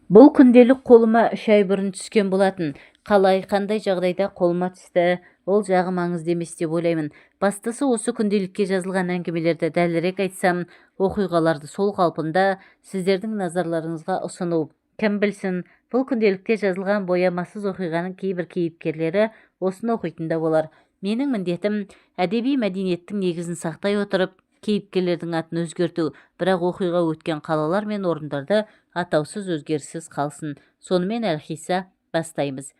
Бұл күнделік қолыма 3 ай бұрын түскен болатын. Қалай, қандай жағдайда қолыма түсті, ол жағы маңызды емес деп ойлаймын. Бастысы осы күнделікке жазылған әңгімелерді дәлірек айтсам, оқиғаларды сол қалпында сіздердің назарларыңызға ұсыну. Кім білсін, бұл күнделікте жазылған боямасыз оқиғаның кейбір кейіпкерлері осыны оқитында болар. Менің міндетім әдеби мәдениеттің негізін сақтай отырып, кейіпкерлердің атын өзгерту, бірақ оқиға өткен қалалар мен орындарды атаусыз өзгеріссіз қалсын. Сонымен әлқисса бастаймыз.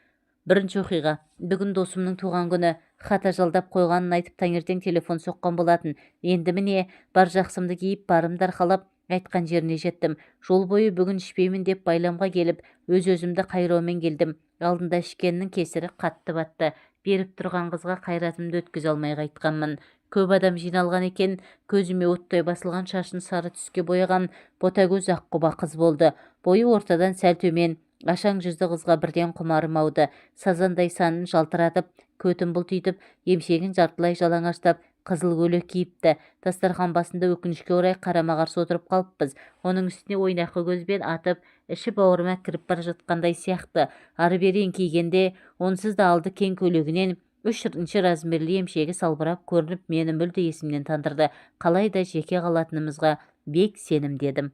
Бірінші оқиға. Бүгін досымның туған күні. Хат ажалдап қойғанын айтып таңертең телефон соққан болатын. Енді міне, бар жақсымды киіп, барымды арқалап, айтқан жеріне жеттім. Жол бойы бүгін ішпеймін деп байламға келіп, өз-өзімді қайраумен келдім. Алдында ішкеннің кесірі қатты батты. Беріп тұрған қызға қайратымды өткізе алмай қайтқанмын. Көп адам жиналған екен, көзіме оттай басылған шашын сары түске бояған ботагөз аққұба қыз болды. Бойы ортадан сәл төмен, ашаң жүзді қызға бірден құмарым ауды. Сазандай санын жалтыратып, көтін бұлтитып, емшегін жартылай жалаңаштап, қызыл көйлек киіпті. Дастархан басында өкінішке орай қарама-қарсы отырып қалыппыз. Оның үстіне ойнақы көзбен атып, іші бауырыма кіріп бара жатқандай сияқты. Ары-бері еңкейгенде, онсыз да алды кең көйлегінен 3 размерлі емшегі салбырап көрініп, мені мүлде есімнен тандырды. Қалайда жеке қалатынымызға бек сенімдедім.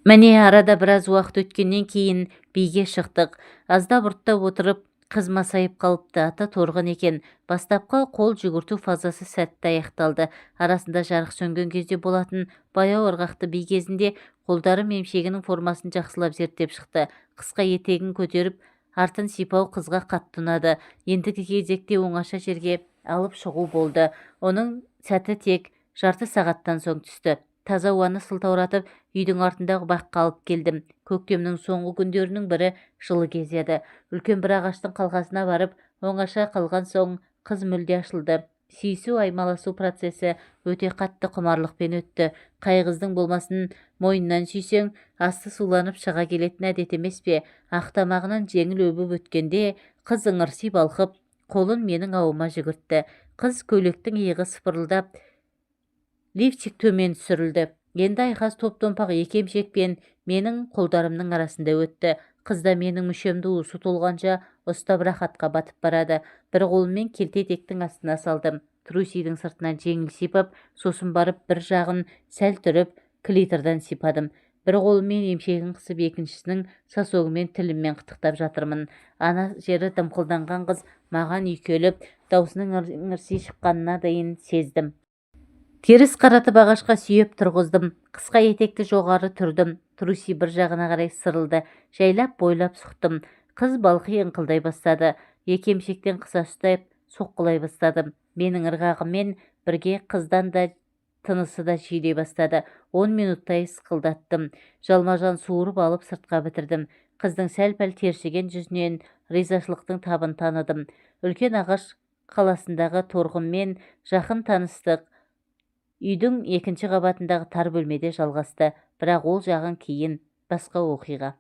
Міне арада біраз уақыт өткеннен кейін биге шықтық. Аздап ұрттап отырып, қыз масайып қалыпты. Аты Торғын екен. Бастапқы қол жүгірту фазасы сәтті аяқталды. Арасында жарық сөнген кезде болатын баяу ырғақты би кезінде қолдарым емшегінің формасын жақсылап зерттеп шықты. Қысқа етегін көтеріп, артын сипау қызға қатты ұнады. Ендігі кезекте оңаша жерге алып шығу болды. Оның сәті тек жарты сағаттан соң түсті. Таза ауаны сылтауратып, үйдің артындағы баққа алып келдім. Көктемнің соңғы күндерінің бірі жылы кез еді. Үлкен бір ағаштың қалқасына барып, оңаша қалған соң қыз мүлде ашылды. Сүйісу, аймаласу процесі өте қатты құмарлықпен өтті. Қай қыздың болмасын, мойнынан сүйсең, асты суланып шыға келетін әдет емес пе? Ақтамағынан жеңіл өбіп өткенде, қыз ыңырси балқып, қолын менің ауыма жүгіртті. Қыз көйлектің иығы сыпырылдап, лифчик төмен түсірілді. Енді айқас топ-томпақ екі емшекпен менің қолдарымның арасында өтті. Қызда менің мүшемді уысы толғанша ұстап рахатқа батып барады. Бір қолыммен келте етектің астына салдым. Трусидің сыртынан жеңіл сипап, сосын барып бір жағын сәл түріп, клитордан сипадым. Бір қолыммен емшегін қысып, екіншісінің сосогымен тіліммен қытықтап жатырмын. Ана жері дымқылданған қыз маған үйкеліп, даусының ыңырси шыққанына дейін сездім. Теріс қаратып ағашқа сүйеп тұрғыздым. Қысқа етекті жоғары түрдім. Труси бір жағына қарай сырылды. Жайлап бойлап сұқтым. Қыз балқи ыңқылдай бастады. Екі емшектен қыса ұстап соққылай бастадым. Менің ырғағыммен бірге қыздан да тынысы да жиілей бастады. 10 минуттай сықылдаттым. Жалма-жан суырып алып сыртқа бітірдім. Қыздың сәл-пәл тершіген жүзінен ризашылықтың табын таныдым. Үлкен ағаш қаласындағы Торғынмен жақын таныстық. Үйдің екінші қабатындағы тар бөлмеде жалғасты, бірақ ол жағын кейін басқа оқиға.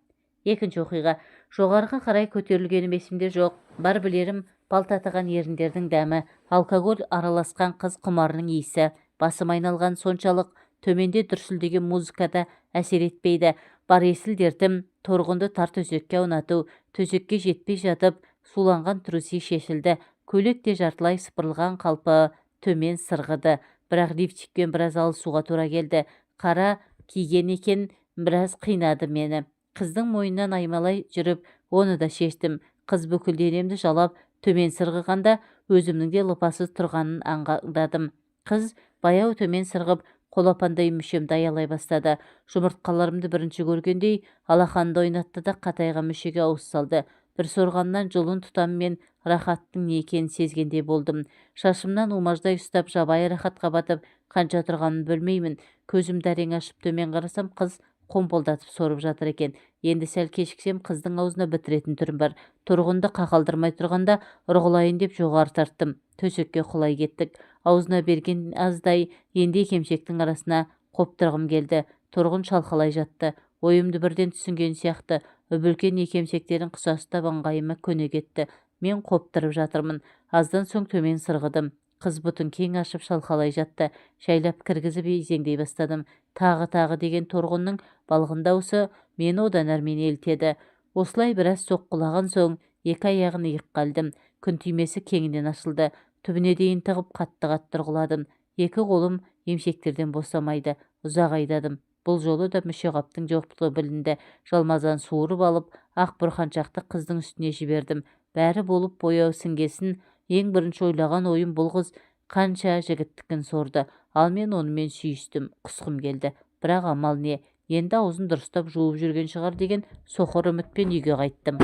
Екінші оқиға. Жоғарғы қарай көтерілгенім есімде жоқ. Бар білерім балтатыған еріндердің дәмі, алкоголь араласқан қыз құмарының иісі. Басым айналған соншалық, төменде дүрсілдеген музыкада әсер етпейді. Бар есіл дертім Торғынды тар төсекке аунату. Төсекке жетпей жатып, суланған труси шешілді. Көйлек те жартылай сыпырылған қалпы төмен сырғыды. Бірақ лифчикпен біраз алысуға тура келді. Қара киген екен, біраз қинады мені. Қыздың мойнынан аймалай жүріп, оны да шештім. Қыз бүкіл денемді жалап, төмен сырғығанда өзімнің де лыпасыз тұрғанын аңғардадым. Қыз баяу төмен сырғып, қолапандай мүшемді аялай бастады. Жұмыртқаларымды бірінші көргендей алақанды ойнатты да қатайған мүшеге ауыз салды. Бір сорғаннан жұлын тұтаммен рахаттың не екенін сезгендей болдым. Шашымнан умаждай ұстап жабайы рахатқа батып, қанша тұрғанын білмеймін. Көзімді әрең ашып төмен қарасам, қыз қомпылдатып сорып жатыр екен. Енді сәл кешіксем, қыздың аузына бітіретін түрім бар. Торғынды қақалдырмай тұрғанда ұрғылайын деп жоғары тарттым. Төсекке құлай кеттік. Аузына берген аздай енді кемшектің арасына қоптырғым келді. Торғын шалқалай жатты. Ойымды бірден түсінген сияқты, үбілкен екемшектерін қыса ұстап ыңғайыма көне кетті. Мен қоптырып жатырмын. Аздан соң төмен сырғыдым. Қыз бұтын кең ашып шалқалай жатты. Шайлап кіргізіп изеңдей бастадым. Тағы деген торғынның балғын даусы мені одан әрмен елтеді. Осылай біраз соққылаған соң екі аяғын иық қалдым. Күн түймесі кеңінен ашылды. Түбіне дейін тығып қатты ұрғыладым. Екі қолым емшектерден босамайды. Ұзақ айдадым. Бұл жолы да мүшеқаптың жоқтығы білінді. Жалмазан суырып алып, ақ бұрқаншақты қыздың үстіне жібердім. Бәрі болып бояу сіңгесін. Ең бірінші ойлаған ойым бұл қыз қанша жігіттікін сорды. Ал мен онымен сүйістім, құсқым келді. Бірақ амал не? Енді аузын дұрыстап жуып жүрген шығар деген соқыр үмітпен үйге қайттым.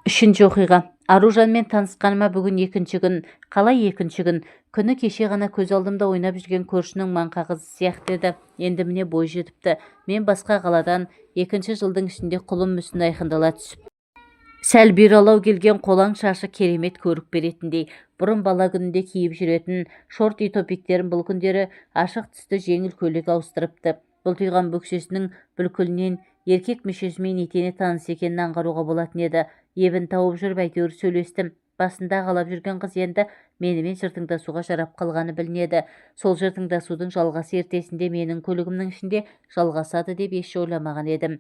Үшінші оқиға. Аружанмен танысқаныма бүгін екінші күн. Қалай екінші күн? Күні кеше ғана көз алдымда ойнап жүрген көршінің маңқа қызы сияқты еді. Енді міне бой жетіпті. Мен басқа қаладан екінші жылдың ішінде құлым мүсін айқындала түсіп. Сәл бүйралау келген қолаң шашы керемет көрік беретіндей. Бұрын бала күнінде киіп жүретін шорт-үй топиктерін бұл күндері ашық түсті жеңіл көйлек ауыстырыпты. Бұлтиған бөксесінің бүлкілінен еркек мүшесімен етене таныс екенін аңғаруға болатын еді. Ебін тауып жүріп әйтеуір сөйлестім. Басында қалап жүрген қыз енді менімен жыртыңдасуға жарап қалғаны білінеді. Сол жыртыңдасудың жалғасы ертесінде менің көлігімнің ішінде жалғасады деп еш ойламаған едім.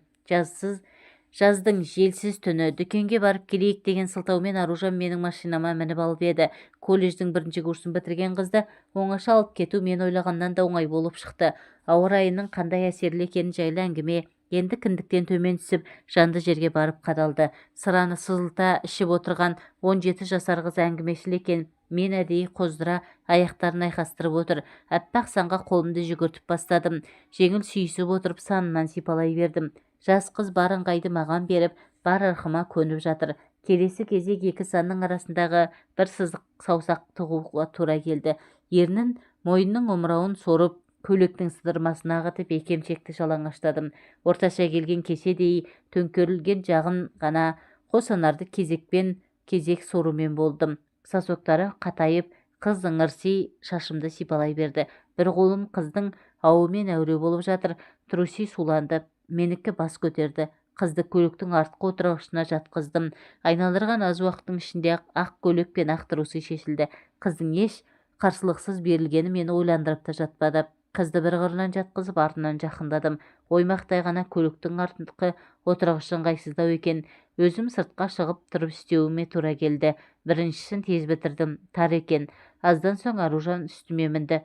Жаздың желсіз түні дүкенге барып келейік деген сылтаумен Аружан менің машинама мініп алып еді. Колледждің бірінші курсын бітірген қызды оңаша алып кету мен ойлағаннан да оңай болып шықты. Ауа райының қандай әсерлі екені жайлы әңгіме енді кіндіктен төмен түсіп жанды жерге барып қадалды. Сыраны сызылта ішіп отырған 17 жасар қыз әңгімешіл екен. Мен әдейі қоздыра аяқтарын айқастырып отыр. Аппақ санға қолымды жүгіртіп бастадым. Жеңіл сүйісіп отырып санынан сипалай бердім. Жас қыз бар ыңғайды маған беріп, бар ырқыма көніп жатыр. Келесі кезек екі санның арасындағы бір сызық саусақ тығуға тура келді. Ернін мойынның омырауын сорып, көйлектің сыдырмасын ағытып екемшекті жалаңаштадым. Орташа келген кеседей төңкерілген жағын ғана қос анарды кезек сорумен болдым. Сасоктары қатайып, қыз ыңырси шашымды сипалай берді. Бір қолым қыздың ауымен әуре болып жатыр. Труси суланды. Менікі бас көтерді. Қызды көліктің артқы отырғышына жатқыздым. Айналдырған аз уақыттың ішінде ақ көлік пен ақ труси шешілді. Қыздың еш қарсылықсыз берілгені мені ойландырып та жатпады. Қызды бір қырынан жатқызып артынан жақындадым. Оймақтай ғана көліктің артқы отырғышы ыңғайсыздау екен. Өзім сыртқа шығып тұрып істеуіме тура келді. Біріншісін тез бітірдім. Тар екен. Аздан соң Аружан үстіме мінді.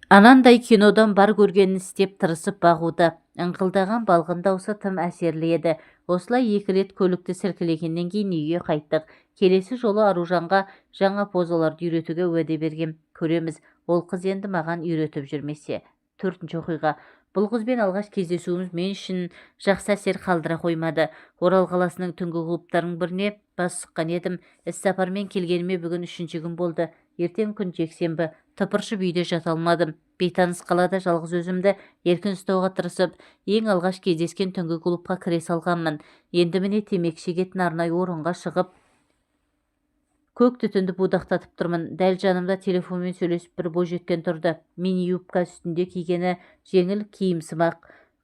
Анандай кинодан бар көргенін істеп тырысып бағуды. Ыңқылдаған балғын даусы тым әсерлі еді. Осылай екі рет көлікті сіркілегеннен кейін үйге қайттық. Келесі жолы Аружанға жаңа позаларды үйретуге уәде бергем. Көреміз, ол қыз енді маған үйретіп жүрмесе. Төртінші оқиға. Бұл қызбен алғаш кездесуіміз мен үшін жақсы әсер қалдыра қоймады. Орал қаласының түнгі клубтарының біріне бас сұққан едім. Іссапармен келгеніме бүгін үшінші күн болды. Ертең күн жексенбі. Тыпыршып үйде жата алмадым. Бейтаныс қалада жалғыз өзімді еркін ұстауға тырысып, ең алғаш кездескен түнгі клубқа кіре салғанмын. Енді міне темекі шегетін арнайы орынға шығып, көк түтінді будақтатып тұрмын. Дәл жанымда телефонмен сөйлесіп бір бойжеткен тұрды. Мини юбка үстінде кигені жеңіл киімсымақ.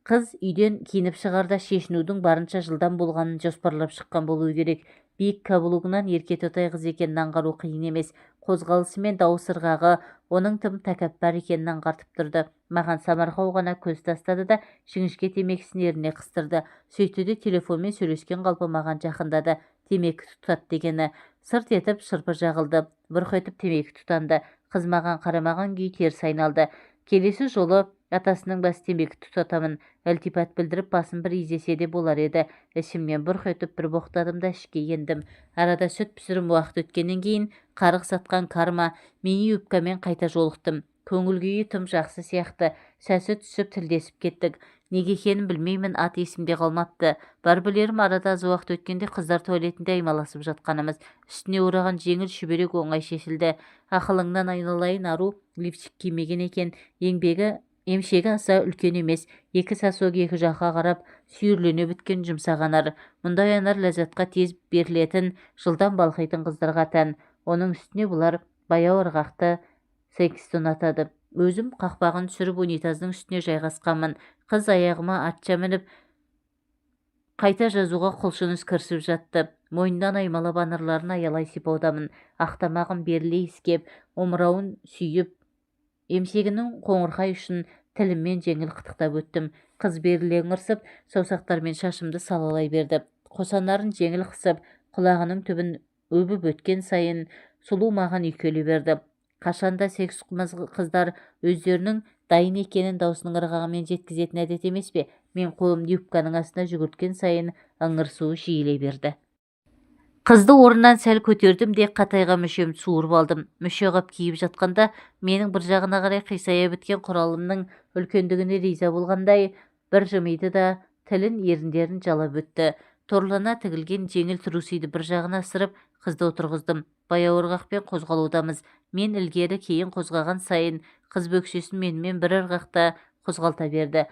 Қыз үйден киініп шығарда шешінудің барынша жылдам болғанын жоспарлап шыққан болуы керек. Биік каблугынан еркетотай қыз екенін аңғару қиын емес. Қозғалысы мен дауыс ырғағы оның тым тәкаппар екенін аңғартып тұрды. Маған самарқау ғана көз тастады да жіңішке темекісін еріне қыстырды. Сөйтті де телефонмен сөйлескен қалпы маған жақындады. Темекі тұтат дегені. Сырт етіп шырпы жағылды. Бұрқ етіп темекі тұтанды. Қыз маған қарамаған күй теріс айналды. Келесі жолы атасының бас темекі тұтатамын. Ілтипат білдіріп басын бір изесе де болар еді. Ішімнен бұрқ етіп бір боқтадым да ішке ендім. Арада сүт пісірім уақыт өткеннен кейін қарық сатқан карма мини юбкамен қайта жолықтым. Көңіл күйі тым жақсы сияқты. Сәсі түсіп тілдесіп кеттік. Неге екенін білмеймін, ат есімде қалмапты. Бар білерім арада аз уақыт өткенде қыздар туалетінде аймаласып жатқанымыз. Үстіне ораған жеңіл шүберек оңай шешілді. Ақылыңнан айналайын, Ару лифчик кимеген екен. Емшегі аса үлкен емес. Екі сосок екі жаққа қарап сүйірлене біткен жұмсақ анар. Мұндай анар ләззатқа тез берілетін, жылдам балқитын қыздарға тән. Оның үстіне бұлар баяу ырғақты сексті ұнатады. Өзім қақпағын түсіріп унитаздың үстіне жайғасқанмын. Қыз аяғыма атша мініп Қайта жазуға құлшыныс кірісіп жатты. Мойнынан аймалап анарларын аялай сипаудамын. Ақтамағым беріле иіскеп, омырауын сүйіп, емсегінің қоңырқай ұшын тіліммен жеңіл қытықтап өттім. Қыз беріле ыңырсып, саусақтармен шашымды салалай берді. Қосанарын жеңіл қысып, құлағының түбін өбіп өткен сайын сұлу маған үйкеле берді. Қашанда секс қыздар өздерінің дайын екенін даусының ырғағымен жеткізетін әдет емес пе? Мен қолымды юбканың астына жүгірткен сайын ыңырсуы жиілей берді. Қызды орнынан сәл көтердім де қатайға мүшемді суырып алдым. Мүше қап киіп жатқанда менің бір жағына қарай қисая біткен құралымның үлкендігіне риза болғандай бір жымиды да тілін еріндерін жалап өтті. Торлана тігілген жеңіл трусиді бір жағына асырып қызды отырғыздым. Баяу ырғақпен қозғалудамыз. Мен ілгері кейін қозғаған сайын қыз бөксесін менімен бір ырғақта қозғалта берді.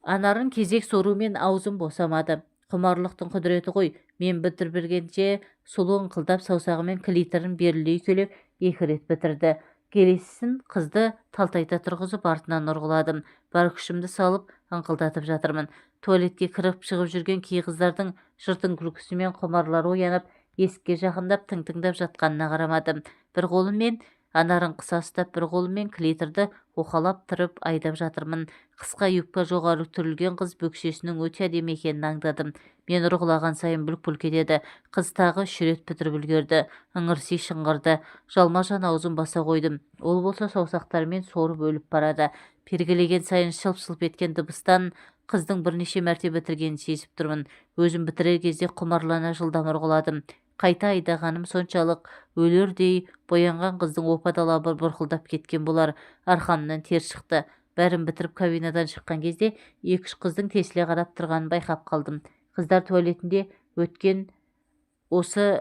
Анарын кезек сорумен аузым босамады. Құмарлықтың құдіреті ғой. Мен бітірбергенше сұлу ыңқылдап саусағымен клиторын беріле үйкелеп екі рет бітірді. Келесісін қызды талтайта тұрғызып артынан ұрғыладым. Бар күшімді салып ыңқылдатып жатырмын. Туалетке кіріп шығып жүрген кей қыздардың жыртың күлкісімен құмарлары оянып, есікке жақындап тың-тыңдап жатқанына қарамадым. Бір қолыммен анарын қыса ұстап, бір қолыммен клиторды оқалап тұрып айдап жатырмын. Қысқа юбка жоғары түрілген қыз бөксесінің өте әдемі екенін аңдадым. Мен ұрғылаған сайын бүлк-бүлк етеді. Қыз тағы 3 рет бітіріп үлгерді. Ыңырси шыңғырды. Жалма-жан аузын баса қойдым. Ол болса саусақтарымен сорып өліп барады. Пергілеген сайын шылп-шылп еткен дыбыстан қыздың бірнеше мәрте бітіргенін сезіп тұрмын. Өзім бітірер кезде құмарлана жылдам ұрғыладым. Қайта айдағаным соншалық өлердей боянған қыздың опа-дала бұрқылдап кеткен болар. Арқамнан тер шықты. Бәрін бітіріп кабинадан шыққан кезде 2-3 қыздың тесіле қарап тұрғанын байқап қалдым. Қыздар туалетінде өткен осы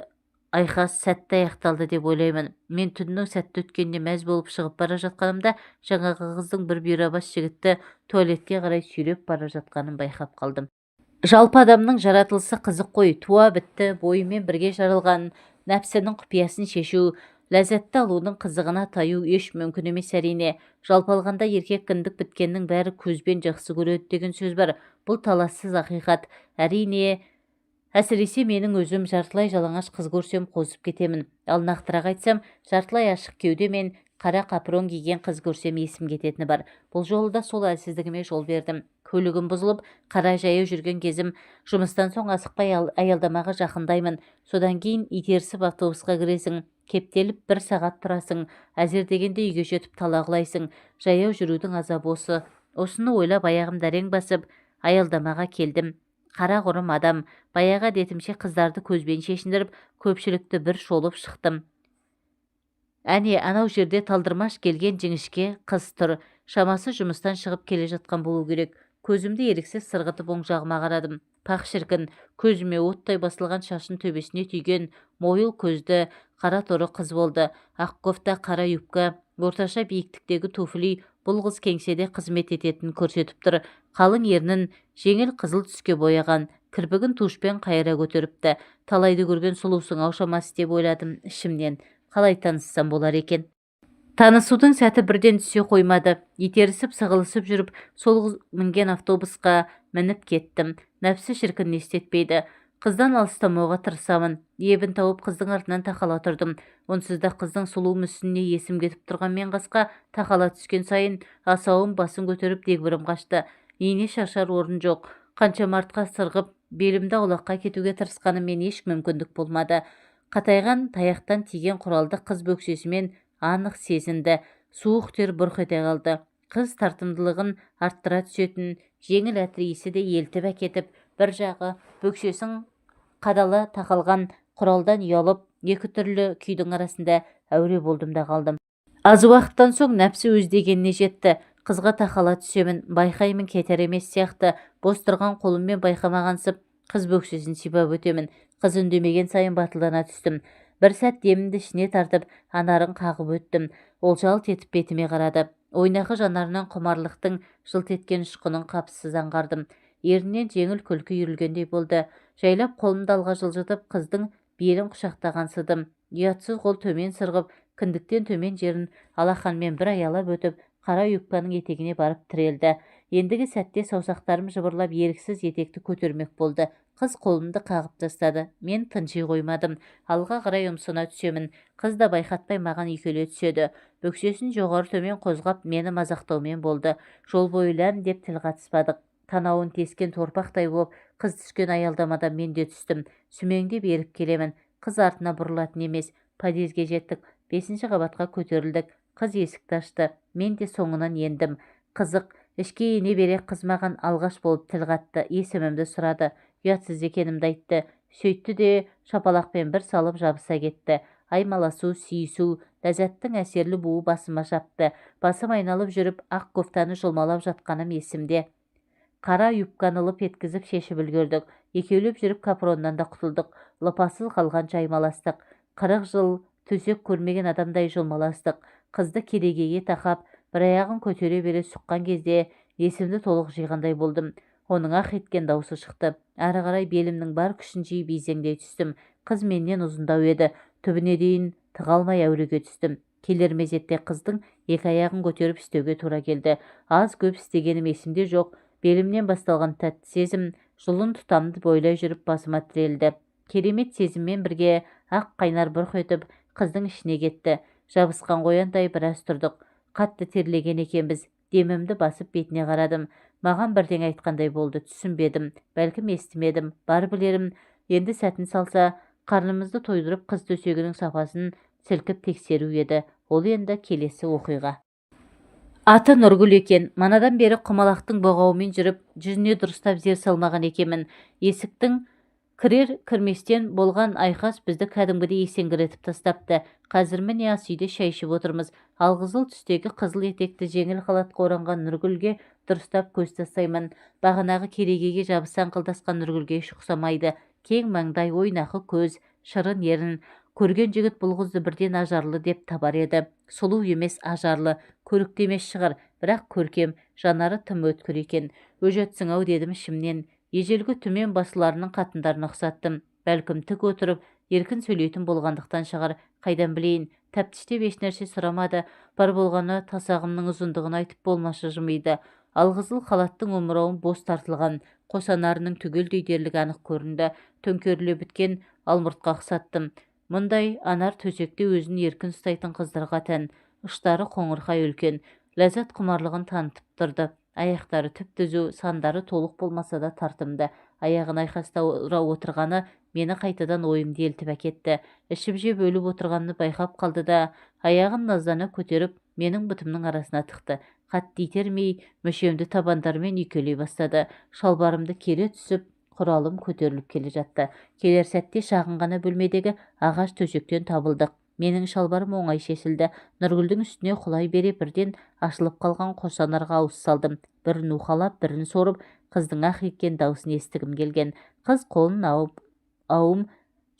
айқас сәтті аяқталды деп ойлаймын. Мен түннің сәтті өткеніне мәз болып шығып бара жатқанымда жаңағы қыздың бір бұйрабас жігітті туалетке қарай сүйреп бара жатқанын байқап қалдым. Жалпы адамның жаратылысы қызық қой. Туа бітті, бойымен бірге жаралған нәпсінің құпиясын шешу, ләззатты алудың қызығына таю еш мүмкін емес әрине. Жалпы алғанда еркек кіндік біткеннің бәрі көзбен жақсы көреді деген сөз бар. Бұл талассыз ақиқат. Әрине, әсіресе менің өзім жартылай жалаңаш қыз көрсем қозып кетемін. Ал нақтырақ айтсам, жартылай ашық кеуде мен қара қапрон киген қыз көрсем есім кететіні бар. Бұл жолы да сол әлсіздігіме жол бердім. Көлігім бұзылып, қара жаяу жүрген кезім, жұмыстан соң асықпай аялдамаға жақындаймын. Содан кейін итерісіп автобусқа кіресің, кептеліп 1 сағат тұрасың, әзер дегенде үйге жетіп талағылайсың. Жаяу жүрудің азабы осы. Осыны ойлап аяғымды әрең басып, аялдамаға келдім. Қара құрым адам, баяғы әдетімше қыздарды көзбен шешіндіріп, көпшілікті бір шолып шықтым. Әне, анау жерде талдырмаш келген жіңішке қыз тұр. Шамасы жұмыстан шығып келе жатқан болу керек. Көзімді еріксіз сырғытып оң жағыма қарадым. Пақ шіркін, көзіме оттай басылған шашын төбесіне түйген мойыл көзді, қара торы қыз болды. Ақ кофта, қара юбка, орташа биіктіктегі туфли бұл қыз кеңседе қызмет ететінін көрсетіп тұр. Қалың ернін жеңіл қызыл түске бояған, кірпігін тушпен қайыра көтеріпті. Талайды көрген сұлусың-ау шамасы деп ойладым ішімнен. Қалай таныссам болар екен? Танысудың сәті бірден түсе қоймады. Итерісіп сығылысып жүріп, сол мінген автобусқа мініп кеттім. Нәпсі шіркін естетпейді. Қыздан алыстамауға тырысамын. Ебін тауып қыздың артынан тақала тұрдым. Онсыз да қыздың сұлу мүсініне есім кетіп тұрған мен қасқа тақала түскен сайын асауым басын көтеріп дегбірім қашты. Ине шашар орын жоқ. Қаншама артқа сырғып, белімді аулаққа кетуге тырысқаныммен еш мүмкіндік болмады. Қатайған таяқтан тиген құралды қыз бөксесімен анық сезінді. Суық тер бұрқ ете қалды. Қыз тартымдылығын арттыра түсетін жеңіл әтір иісі де елтіп әкетіп, бір жағы бөксесін қадала тақалған құралдан ұялып, екі түрлі күйдің арасында әуре болдым да қалдым. Аз уақыттан соң нәпсі өз дегеніне жетті. Қызға тақала түсемін, байқаймын кетер емес сияқты. Бос тұрған қолыммен байқамағансып, қыз бөксесін сипап өтемін. Қыз үндемеген сайын батылдана түстім. Бір сәт демімді ішіне тартып, анарын қағып өттім. Ол жалт етіп бетіме қарады. Ойнақы жанарынан құмарлықтың жылт еткен ұшқынын қапысыз аңғардым. Ерінен жеңіл күлкі үйірілгендей болды. Жайлап қолымды алға жылжытып, қыздың белін құшақтағансыдым. Ұятсыз қол төмен сырғып, кіндіктен төмен жерін алақанмен бір аялап өтіп, қара юбканың етегіне барып тірелді. Ендігі сәтте саусақтарым жыбырлап еріксіз етекті көтермек болды. Қыз қолымды қағып тастады. Мен тынши қоймадым. Алға қарай ұмсына түсемін. Қыз да байқатпай маған үйкеле түседі. Бөксесін жоғары төмен қозғап мені мазақтаумен болды. Жол бойы ләм деп тіл қатыспадық. Танауын тескен торпақтай боп қыз түскен аялдамадан мен де түстім. Сүмеңдеп еріп келемін. Қыз артына бұрылатын емес. Подъезге жеттік. 5-ші қабатқа көтерілдік. Қыз есікті ашты. Мен де соңынан ендім. Қызық, ішке ене бере қыз маған алғаш болып тіл қатты. Есімімді сұрады. Ұятсыз екенімді айтты. Сөйтті де шапалақпен бір салып жабыса кетті. Аймаласу, сүйісу, ләззаттың әсерлі буы басыма шапты. Басым айналып жүріп, ақ кофтаны жұлмалап жатқаным есімде. Қара юбканы лып еткізіп шешіп үлгердік. Екеулеп жүріп капроннан да құтылдық. Лыпасыз қалғанша аймаластық. 40 жыл төсек көрмеген адамдай жұлмаластық. Қызды керегеге тақап, бір аяғын көтере бере сұққан кезде есімді толық жиғандай болдым. Оның ақ еткен даусы шықты. Ары қарай белімнің бар күшін жиып изеңдей түстім. Қыз менен ұзындау еді. Түбіне дейін тыға алмай әуреге түстім. Келер мезетте қыздың екі аяғын көтеріп істеуге тура келді. Аз көп істегенім есімде жоқ. Белімнен басталған тәтті сезім жұлын тұтамды бойлай жүріп басыма тірелді. Керемет сезіммен бірге ақ қайнар бұрқ етіп қыздың ішіне кетті. Жабысқан қояндай біраз тұрдық. Қатты терлеген екенбіз. Демімді басып бетіне қарадым. Маған бірден айтқандай болды. Түсінбедім, бәлкім естімедім. Бар білерім, енді сәтін салса, қарнымызды тойдырып қыз төсегінің сапасын сілкіп тексеру еді. Ол енді келесі оқиға. Аты Нұргүл екен. Манадан бері құмалақтың боғауымен жүріп, жүзіне дұрыстап зер салмаған екенмін. Есіктің кірер-кірместен болған айқас бізді кәдімгідей есеңгіретіп тастапты. Қазір міне ас үйде шай ішіп отырмыз. Алқызыл түстегі қызыл етекті жеңіл халатқа оранған Нұргүлге дұрыстап көз тастаймын. Бағанағы керегеге жабысан қылдасқан Нұргүлге еш ұқсамайды. Кең маңдай, ойнақы көз, шырын ерін. Көрген жігіт бұл қызды бірден ажарлы деп табар еді. Сұлу емес, ажарлы, көрікті емес шығар, бірақ көркем, жанары тым өткір екен. Өжетсің-ау дедім ішімнен. Ежелгі түмен басыларының қатындарын ұқсаттым. Бәлкім тік отырып, еркін сөйлейтін болғандықтан шығар, қайдан білейін. Тәптіштеп ешнәрсе сұрамады. Бар болғаны тасағымның ұзындығын айтып болмашы жымиды. Алқызыл халаттың омырауын бос тартылған, қосанарының түгелдей дерлік анық көрінді. Төңкеріле біткен алмұртқа ұқсаттым. Мұндай анар төсекте өзін еркін ұстайтын қыздарға тән. Ұштары қоңырқай үлкен, ләззат құмарлығын танытып тұрды. Аяқтары түп-түзу, сандары толық болмаса да тартымды. Аяғын айқастаура отырғаны мені қайтадан ойымды елтіп әкетті. Ішіп жеп өліп отырғанны байқап қалды да, аяғын наздана көтеріп, менің бұтымның арасына тықты. Қатты итермей, мүшемді табандарымен үйкелей бастады. Шалбарымды кере түсіп, құралым көтеріліп келе жатты. Келер сәтте шағын ғана бөлмедегі ағаш төсектен табылдық. Менің шалбарым оңай шешілді. Нұргүлдің үстіне құлай бере бірден ашылып қалған қосанарға ауыз салдым. Бірін уқалап, бірін сорып, қыздың ақ еткен даусын естігім келген. Қыз қолын ауым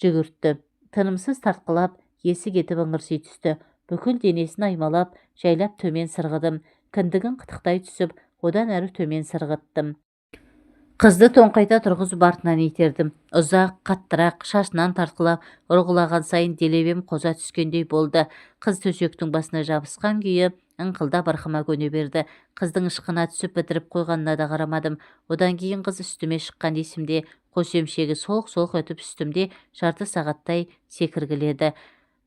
жүгіртті. Тынымсыз тартқылап, есі кетіп ыңырси түсті. Бүкіл денесін аймалап, жайлап төмен сырғыдым. Кіндігін қытықтай түсіп, одан әрі төмен сырғыттым. Қызды тоңқайта тұрғызып артынан итердім. Ұзақ, қаттырақ, шашынан тартқылап, ұрғылаған сайын делебем қоза түскендей болды. Қыз төсектің басына жабысқан күйі ыңқылдап ырқыма көне берді. Қыздың ышқына түсіп бітіріп қойғанына да қарамадым. Одан кейін қыз үстіме шыққан есімде, қос емшегі солқ-солқ өтіп үстімде жарты сағаттай секіргіледі.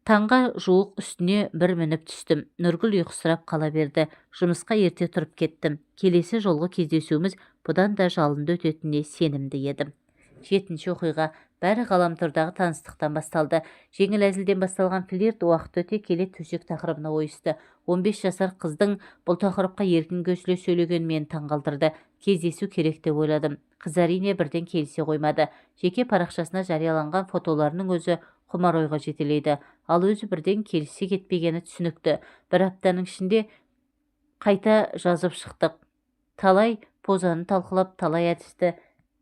Таңға жуық үстіне бір мініп түстім. Нұргүл ұйқысырап қала берді. Жұмысқа ерте тұрып кеттім. Келесі жолғы кездесуіміз бұдан да жалынды өтетініне сенімді едім. 7-ші оқиға. Бәрі ғаламтордағы таныстықтан басталды. Жеңіл әзілден басталған флирт уақыт өте келе төсек тақырыбына ойысты. 15 жасар қыздың бұл тақырыпқа еркін көсіле сөйлеген мені таңғалдырды. Кездесу керек деп ойладым. Қыз әрине бірден келісе қоймады. Жеке парақшасына жарияланған фотоларының өзі құмар ойға жетелейді. Ал өзі бірден келісе кетпегені түсінікті. Бір аптаның ішінде қайта жазып шықтық. Талай позаны талқылап, талай әдісті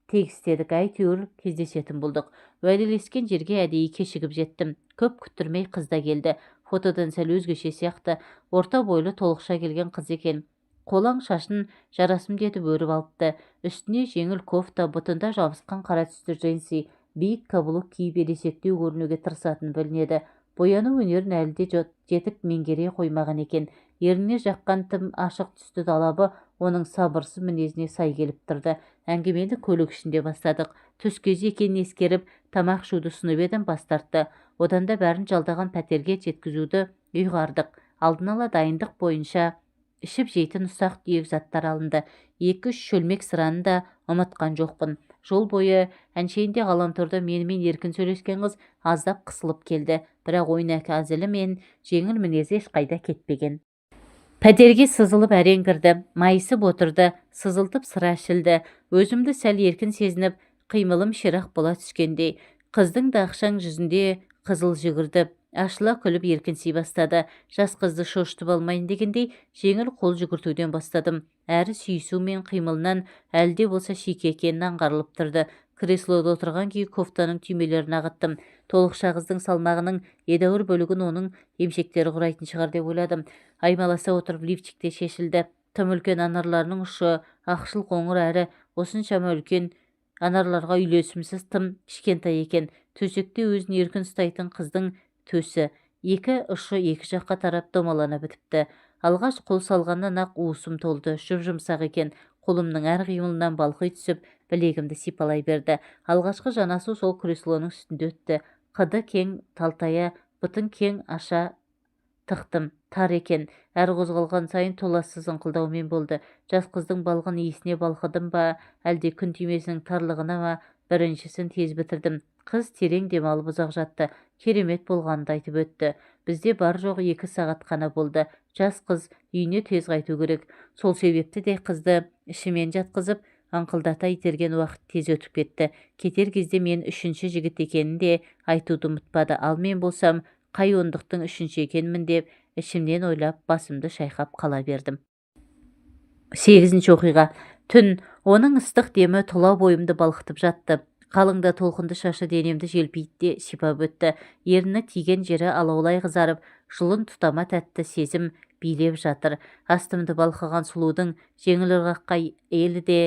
тегістедік. Әйтеуір кездесетін болдық. Уәделескен жерге әдейі кешігіп жеттім. Көп күттірмей қыз да келді. Фотодан сәл өзгеше сияқты, орта бойлы толықша келген қыз екен. Қолаң шашын жарасымды етіп өріп алыпты. Үстіне жеңіл кофта, бұтында жабысқан қара түсті джинси, биік каблук киіп ересектеу көрінуге тырысатын білінеді. Бояну өнерін әлі де жетік меңгере қоймаған екен. Еріне жаққан тым ашық түсті талабы оның сабырсыз мінезіне сай келіп тұрды. Әңгімені көлік ішінде бастадық. Түс кезі екенін ескеріп, тамақ ішуді ұсынып едім, бас тартты. Одан да бәрін жалдаған пәтерге жеткізуді ұйғардық. Алдын ала дайындық бойынша ішіп жейтін ұсақ түйек заттар алынды. 2-3 шөлмек сыраны да ұмытқан жоқпын. Жол бойы әншейінде ғаламторда менімен еркін сөйлескен қыз аздап қысылып келді, бірақ ойнақы әзілі мен жеңіл мінезі ешқайда кетпеген. Пәтерге сызылып әрең кірді, майысып отырды, сызылтып сыра ішілді. Өзімді сәл еркін сезініп, қимылым ширақ бола түскендей. Қыздың дақшаң жүзінде қызыл жүгірді, ашыла күліп еркінси бастады. Жас қызды шошытып алмайын дегендей жеңіл қол жүгіртуден бастадым. Әрі сүйісу мен қимылынан әлде болса шике екенін аңғарылып тұрды. Креслода отырған күйі кофтаның түймелерін ағыттым. Толықша қыздың салмағының едәуір бөлігін оның емшектері құрайтын шығар деп ойладым. Аймаласа отырып лифчикте шешілді. Тым үлкен анарларының ұшы ақшыл қоңыр әрі осыншама үлкен анарларға үйлесімсіз тым кішкентай екен. Төсекте өзін еркін ұстайтын қыздың төсі. Екі ұшы екі жаққа тарап домалана бітіпті. Алғаш қол салғаннан ақ уысым толды. Жұп-жұмсақ екен. Қолымның әр қимылынан балқи түсіп, білегімді сипалай берді. Алғашқы жанасу сол креслоның үстінде өтті. Қыды кең талтая, бұтын кең аша тықтым. Тар екен. Әр қозғалған сайын толассыз ыңқылдаумен болды. Жас қыздың балғын иісіне балқыдым ба, әлде күн түймесінің тарлығына ма, біріншісін тез бітірдім. Қыз терең демалып ұзақ жатты. Керемет болғанды айтып өтті. Бізде бар жоқ 2 сағат қана болды. Жас қыз үйіне тез қайту керек. Сол себепті де қызды ішімен жатқызып, аңқылдата итерген уақыт тез өтіп кетті. Кетер кезде мен 3-ші жігіт екенін де айтуды ұмытпады. Ал мен болсам, қай ондықтың 3-ші екенмін деп ішімнен ойлап басымды шайқап қала бердім. 8-ші оқиға. Түн. Оның ыстық демі тұла бойымды балқытып жатты. Қалыңда толқынды шашы денемді желпейді сипап өтті. Ерні тиген жері алаулай қызарып, жылын тұтама тәтті сезім билеп жатыр. Астымды балқыған сұлудың жеңіл ырғаққа елі де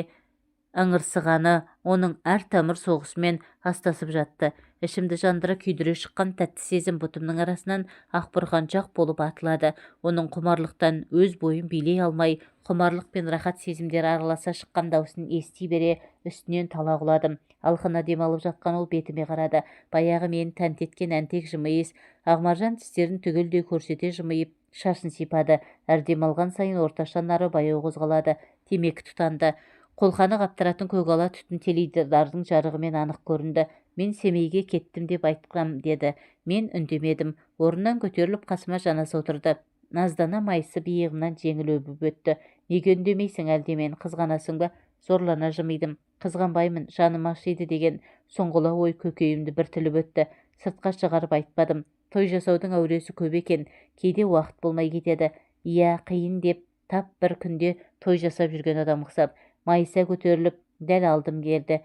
ыңырсығаны оның әр тамыр соғысымен астасып жатты. Ішімді жандыра күйдіре шыққан тәтті сезім бұтымның арасынан ақбұрқаншақ болып атылады. Оның құмарлықтан өз бойын билей алмай, құмарлық пен рахат сезімдер араласа шыққан даусын ести бере үстінен тала құладым. Алқына демалып жатқан ол бетіме қарады. Баяғы мені тәнті еткен әнтек жымиыс, ағмаржан тістерін түгелдей көрсете жымиып, шашын сипады. Әр демалған сайын орташа нары баяу қозғалады. Темекі тұтанды. Қолқаны қаптыратын көгала түтін теледидардың жарығымен анық көрінді. Мен Семейге кеттім деп айтқам деді. Мен үндемедім. Орнынан көтеріліп қасыма жанаса отырды. Наздана майысып иығымнан жеңіл өбіп өтті. Неге үндемейсің, әлде мен қызғанасың ба? Зорлана жымидым. Қызғанбаймын, жаным ашиды деген соңғыла ой көкейімді бір тіліп өтті. Сыртқа шығарып айтпадым. Той жасаудың әуресі көп екен. Кейде уақыт болмай кетеді. Иә, қиын деп тап бір күнде той жасап жүрген адам ұқсап. Майыса көтеріліп, дәл алдым келді.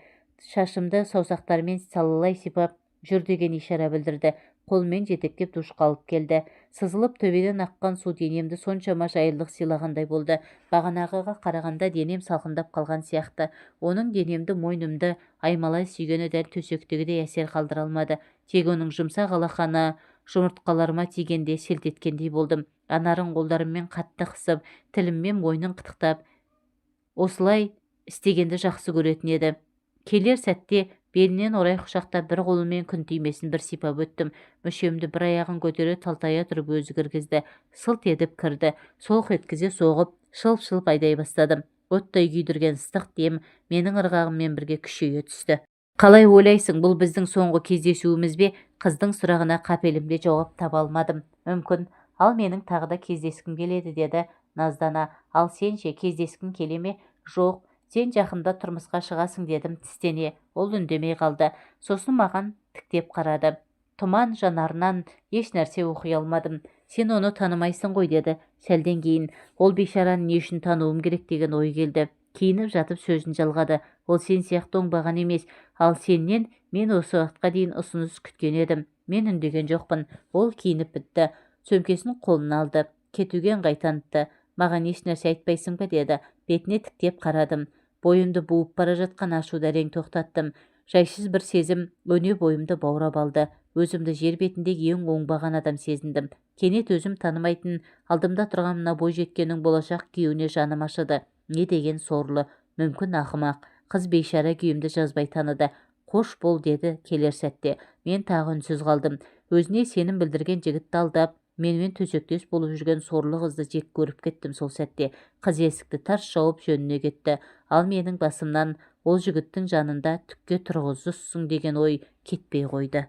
Шашымды саусақтарымен салалай сипап, жүр деген ишара білдірді. Қолмен жетектеп душқа алып келді. Сызылып төбеден аққан су денемді соншама жайлылық сыйлағандай болды. Бағанағыға қарағанда денем салқындап қалған сияқты. Оның денемді, мойнымды аймалай сүйгені дәл төсектегідей әсер қалдыра алмады. Тек оның жұмсақ алақаны жұмыртқаларыма тигенде селт еткендей болдым. Анарын қолдарыммен қатты қысып, тіліммен мойнын қытықтап, осылай істегенді жақсы көретін еді. Келер сәтте белінен орай құшақтап бір қолымен күн түймесін бір сипап өттім. Мүшемді бір аяғын көтере талтая тұрып өзі кіргізді. Сылт едіп кірді. Солқ еткізе соғып, шылп-шылп айдай бастадым. Оттай күйдірген ыстық дем менің ырғағыммен бірге күшейе түсті. Қалай ойлайсың, бұл біздің соңғы кездесуіміз бе? Қыздың сұрағына қапелімде жауап таба алмадым. Мүмкін, ал менің тағы да кездескім келеді, деді наздана. Ал сен ше, кездескің келе ме? Жоқ, сен жақында тұрмысқа шығасың, дедім тістене. Ол үндемей қалды. Сосын маған тіктеп қарады. Тұман жанарынан еш нәрсе оқи алмадым. Сен оны танымайсың ғой, деді. Сәлден кейін ол бейшараны не үшін тануым керек деген ой келді. Киініп жатып сөзін жалғады. Ол сен сияқты оңбаған емес, ал сеннен мен осы уақытқа дейін ұсыныс күткен едім. Мен үндеген жоқпын. Ол киініп бітті. Сөмкесін қолына алды. Кетуге ыңғай танытты. Маған еш нәрсе айтпайсың ба, деді. Бетіне тіктеп қарадым. Бойымды буып бара жатқан ашуды әрең тоқтаттым. Жайсыз бір сезім өне бойымды баурап алды. Өзімді жер бетіндегі ең оңбаған адам сезіндім. Кенет өзім танымайтын алдымда тұрған мына бойжеткеннің болашақ күйеуіне жаным ашыды. Не деген сорлы, мүмкін ақымақ. Қыз бейшара күйімді жазбай таныды. Қош бол деді келер сәтте. Мен тағы үнсіз қалдым. Өзіне сенім білдірген жігітті алдап, менімен төсектес болып жүрген сорлы қызды жек көріп кеттім сол сәтте. Қыз есікті тарс жауып жөніне кетті. Ал менің басымнан ол жігіттің жанында түкке тұрғызсың деген ой кетпей қойды.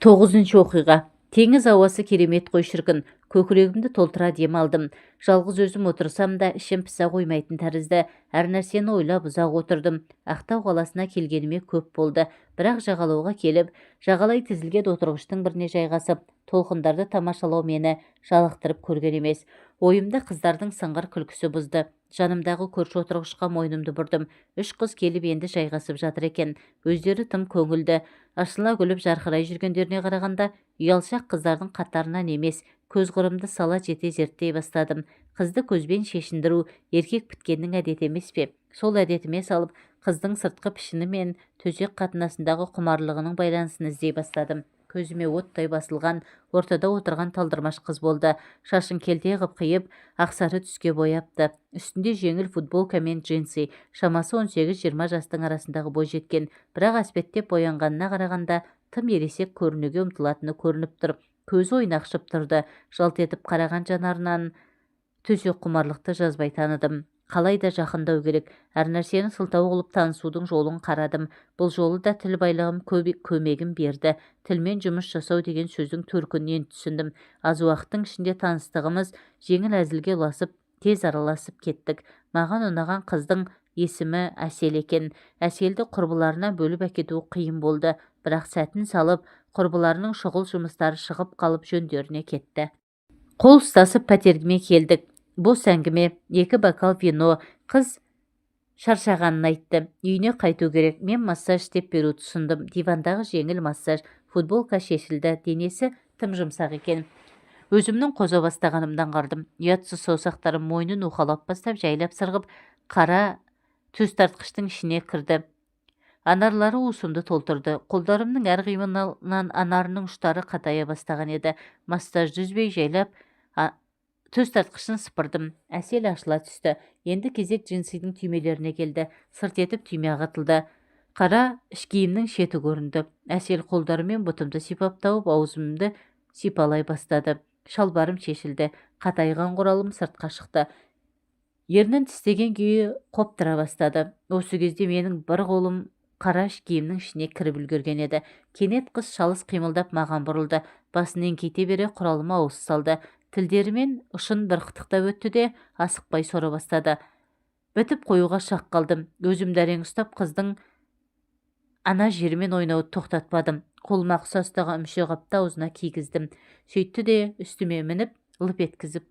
9-шы оқиға. Теңіз ауасы керемет қой шіркін. Көкірегімді толтыра дем алдым. Жалғыз өзім отырсам да ішім піса қоймайтын тәрізді. Әр нәрсені ойлап ұзақ отырдым. Ақтау қаласына келгеніме көп болды. Бірақ жағалауға келіп, жағалай тізілген отырғыштың біріне жайғасып, толқындарды тамашалау мені жалықтырып көрген емес. Ойымды қыздардың сыңғыр күлкісі бұзды. Жанымдағы көрші отырғышқа мойнымды бұрдым. 3 қыз келіп енді жайғасып жатыр екен. Өздері тым көңілді. Ашыла күліп жарқырай жүргендеріне қарағанда ұялшақ қыздардың қатарынан емес, көз қырымды сала жете зерттей бастадым. Қызды көзбен шешіндіру еркек біткеннің әдеті емес пе? Сол әдетіме салып, қыздың сыртқы пішіні мен төсек қатынасындағы құмарлығының байланысын іздей бастадым. Көзіме оттай басылған, ортада отырған талдырмаш қыз болды. Шашын келте қып қиып, ақсары түске бояпты. Үстінде жеңіл футболка мен джинсы, шамасы 18-20 жастың арасындағы бойжеткен, бірақ әспеттеп боянғанына қарағанда тым ересек көрінуге ұмтылатыны көрініп тұр. Көзі ойнақшып тұрды. Жалт етіп қараған жанарынан төсек құмарлықты жазбай таныдым. Қалай да жақындау керек. Әр нәрсені сылтау қылып танысудың жолын қарадым. Бұл жолы да тіл байлығым көмегім берді. Тілмен жұмыс жасау деген сөздің төркінінен түсіндім. Аз уақыттың ішінде таныстығымыз жеңіл әзілге ұласып, тез араласып кеттік. Маған ұнаған қыздың есімі Әсел екен. Әселді құрбыларына бөліп әкету қиын болды, бірақ сәтін салып, құрбыларының шұғыл жұмыстары шығып қалып жөндеріне кетті. Қол ұстасып пәтергіме келдік. Бос әңгіме, 2 бокал вино. Қыз шаршағанын айтты. Үйіне қайту керек. Мен массаж істеп беруді ұсындым. Дивандағы жеңіл массаж. Футболка шешілді. Денесі тым жұмсақ екен. Өзімнің қоза бастағанымдан қардым. Ұятсыз саусақтарым мойнын уқалап бастап, жайлап сырғып, қара төс тартқыштың ішіне кірді. Анарлары уысымды толтырды. Қолдарымның әр қимылынан анарының ұштары қатая бастаған еді. Массажды үзбей жайлап төс тартқышын сыпырдым. Әсел ашыла түсті. Енді кезек джинсидің түймелеріне келді. Сырт етіп түйме ағытылды. Қара іш киімнің шеті көрінді. Әсел қолдарымен бұтымды сипап тауып, аузымды сипалай бастады. Шалбарым шешілді. Қатайған құралым сыртқа шықты. Ернін тістеген күйі қоптыра бастады. Осы кезде менің бір қолым қара іш киімнің ішіне кіріп үлгерген еді. Кенет қыз шалыс қимылдап маған бұрылды. Басынан кете бере құралыма ауыз салды. Тілдерімен ұшын бір қытықтап өтті де асықпай сора бастады. Бітіп қоюға шақ қалдым. Өзімді әрең ұстап, қыздың ана жерімен ойнауды тоқтатпадым. Қолыма құса ұстаған мүше қапты аузына кигіздім. Сөйтті де үстіме мініп, лып еткізіп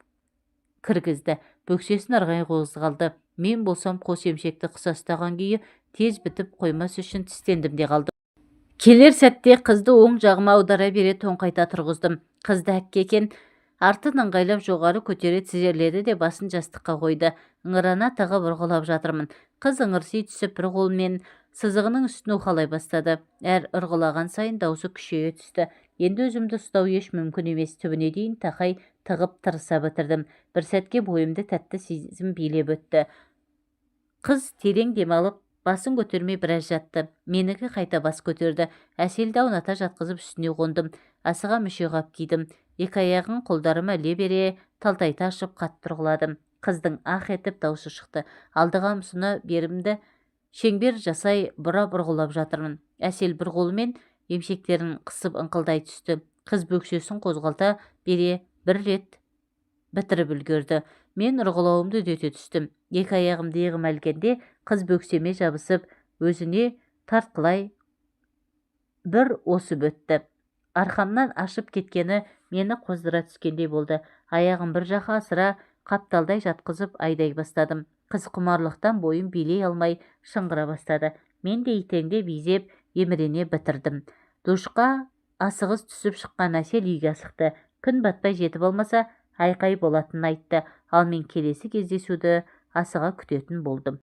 кіргізді. Бөксесін ырғай қозғалды. Мен болсам қос емшекті қыса ұстаған күйі тез бітіп қоймас үшін тістендім де қалдым. Келер сәтте қызды оң жағыма аудара бере тоңқайта тұрғыздым. Қызды әкке екен. Артын ыңғайлап жоғары көтере тізерледі де басын жастыққа қойды. Ыңырана тығып ұрғылап жатырмын. Қыз ыңырси түсіп бір қолмен сызығының үстін уқалай бастады. Әр ұрғылаған сайын даусы күшейе түсті. Енді өзімді ұстау еш мүмкін емес. Түбіне дейін тақай тығып тырыса бітірдім. Бір сәтке бойымды тәтті сезім билеп өтті. Қыз терең демалып, басын көтермей біраз жатты. Менікі қайта бас көтерді. Әселді ауната жатқызып үстіне қондым. Асыға мүше қап кидім. 2 аяғын қолдарыма іле бере талтайта ашып қатты ұрғыладым. Қыздың ақ етіп даусы шықты. Алдыға ұмсына берімді шеңбер жасай бұра бұрғылап жатырмын. Әсел бір қолымен емшектерін қысып ыңқылдай түсті. Қыз бөксесін қозғалта бере бір рет бітіріп үлгерді. Мен ұрғылауымды үдете түстім. 2 аяғымды иығыма ілгенде қыз бөксеме жабысып, өзіне тартқылай бір осып өтті. Арқамнан ашып кеткені мені қоздыра түскендей болды. Аяғым бір жаққа асыра қапталдай жатқызып айдай бастадым. Қыз құмарлықтан бойым билей алмай шыңғыра бастады. Мен де итеңде безеп емірене бітірдім. Душқа асығыс түсіп шыққан Әсел үйге асықты. Күн батпай жетіп алмаса айқай болатынын айтты. Ал мен келесі кездесуді асыға күтетін болдым.